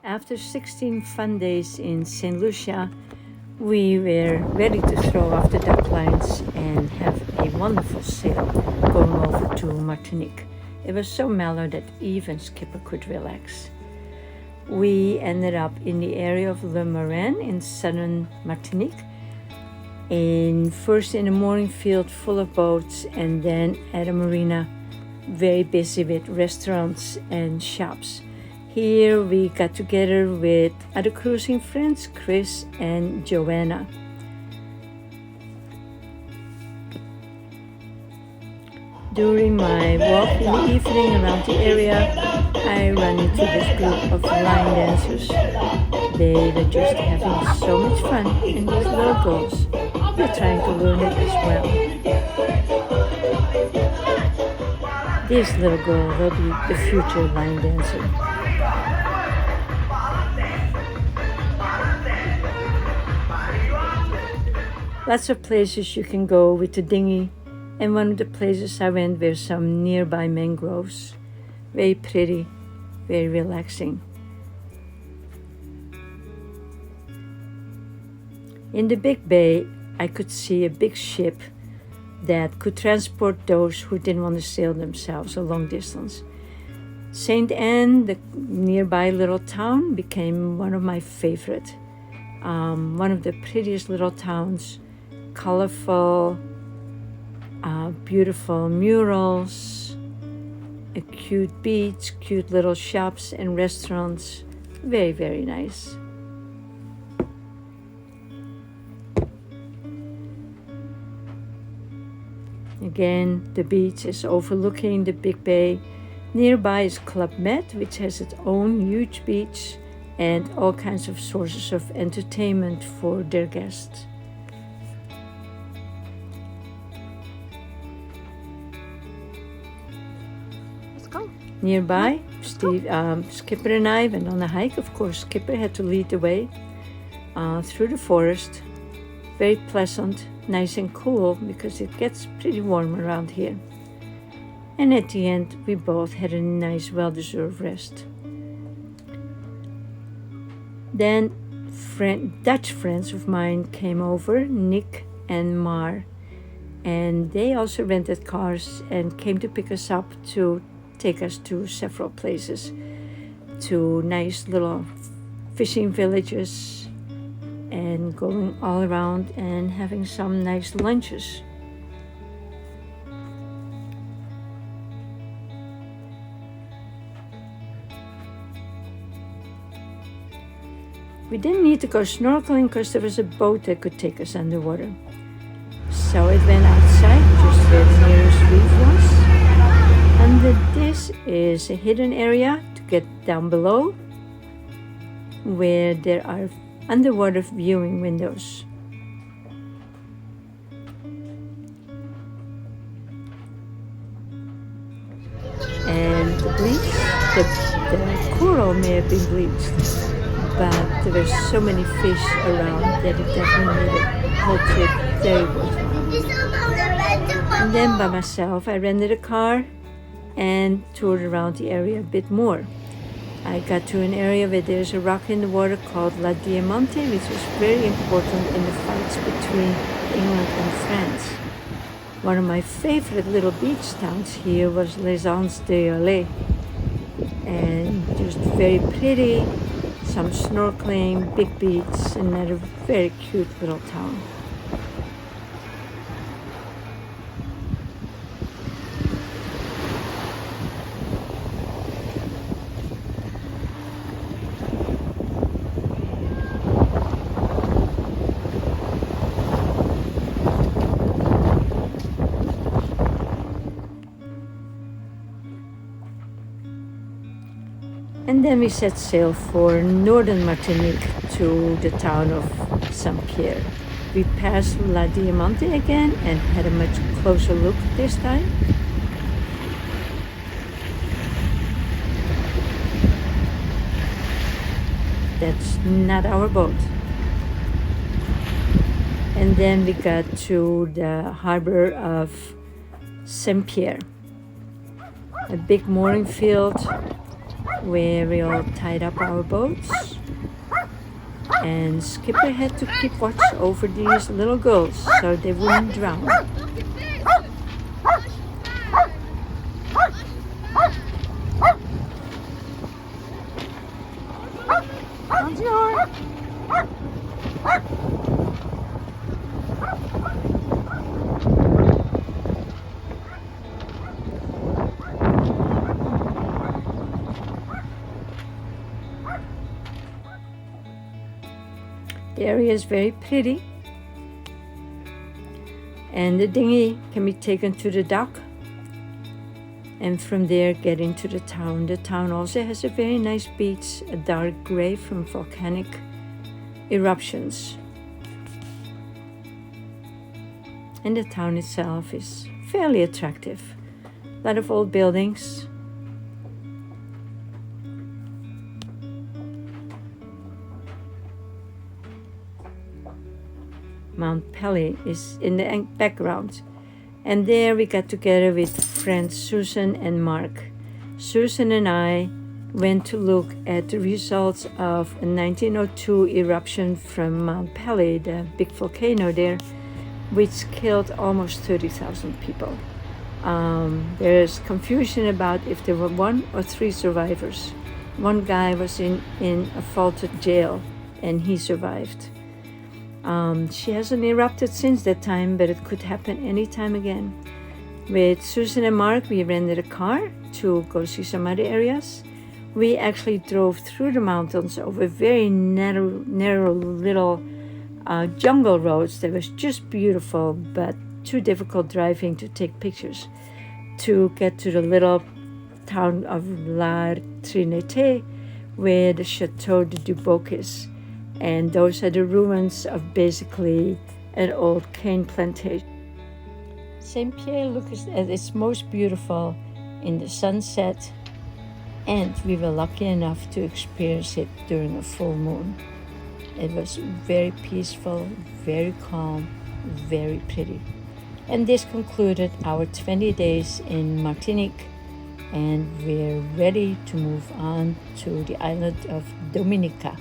After 16 fun days in St. Lucia, we were ready to throw off the duck lines and have a wonderful sail going over to Martinique. It was so mellow that even Skipper could relax. We ended up in the area of Le Marin in southern Martinique, first in a mooring field full of boats, and then at a marina very busy with restaurants and shops. Here we got together with other cruising friends, Chris and Joanna. During my walk in the evening around the area, I ran into this group of line dancers. They were just having so much fun, and these little girls were trying to learn it as well. This little girl will be the future line dancer. Lots of places you can go with the dinghy, and one of the places I went were some nearby mangroves. Very pretty, very relaxing. In the big bay, I could see a big ship that could transport those who didn't want to sail themselves a long distance. St. Anne, the nearby little town, became one of my favorite. One of the prettiest little towns, colorful, beautiful murals, a cute beach, cute little shops and restaurants. Very, very nice. Again, the beach is overlooking the big bay. Nearby is Club Med, which has its own huge beach and all kinds of sources of entertainment for their guests. Let's go. Nearby, Skipper and I went on a hike. Of course, Skipper had to lead the way through the forest. Very pleasant, nice and cool because it gets pretty warm around here. And at the end, we both had a nice, well-deserved rest. Then Dutch friends of mine came over, Nick and Mar, and they also rented cars and came to pick us up to take us to several places, to nice little fishing villages, and going all around and having some nice lunches. We didn't need to go snorkeling because there was a boat that could take us underwater. So it went outside, just where the nearest reef was. Under this is a hidden area to get down below, where there are underwater viewing windows. And the coral may have been bleached, but there were so many fish around that it definitely made the whole trip very worthwhile. And then by myself, I rented a car and toured around the area a bit more. I got to an area where there's a rock in the water called La Diamante, which was very important in the fights between England and France. One of my favorite little beach towns here was Les Anses d'Alais, and just very pretty, some snorkeling, big beach, and a very cute little town. And then we set sail for northern Martinique to the town of Saint-Pierre. We passed La Diamante again and had a much closer look this time. That's not our boat. And then we got to the harbor of Saint-Pierre, a big mooring field where we all tied up our boats. And Skipper had to keep watch over these little girls so they wouldn't drown. The area is very pretty, and the dinghy can be taken to the dock and from there get into the town. The town also has a very nice beach, a dark gray from volcanic eruptions. And the town itself is fairly attractive. A lot of old buildings. Mount Pelly is in the background. And there we got together with friends Susan and Mark. Susan and I went to look at the results of a 1902 eruption from Mount Pelly, the big volcano there, which killed almost 30,000 people. There's confusion about if there were 1 or 3 survivors. One guy was in a vaulted jail and he survived. She hasn't erupted since that time, but it could happen anytime again. With Susan and Mark, we rented a car to go see some other areas. We actually drove through the mountains over very narrow little jungle roads that was just beautiful, but too difficult driving to take pictures. To get to the little town of La Trinité, where the Chateau de Duboc is. And those are the ruins of basically an old cane plantation. St. Pierre looks at its most beautiful in the sunset, and we were lucky enough to experience it during a full moon. It was very peaceful, very calm, very pretty. And this concluded our 20 days in Martinique, and we're ready to move on to the island of Dominica.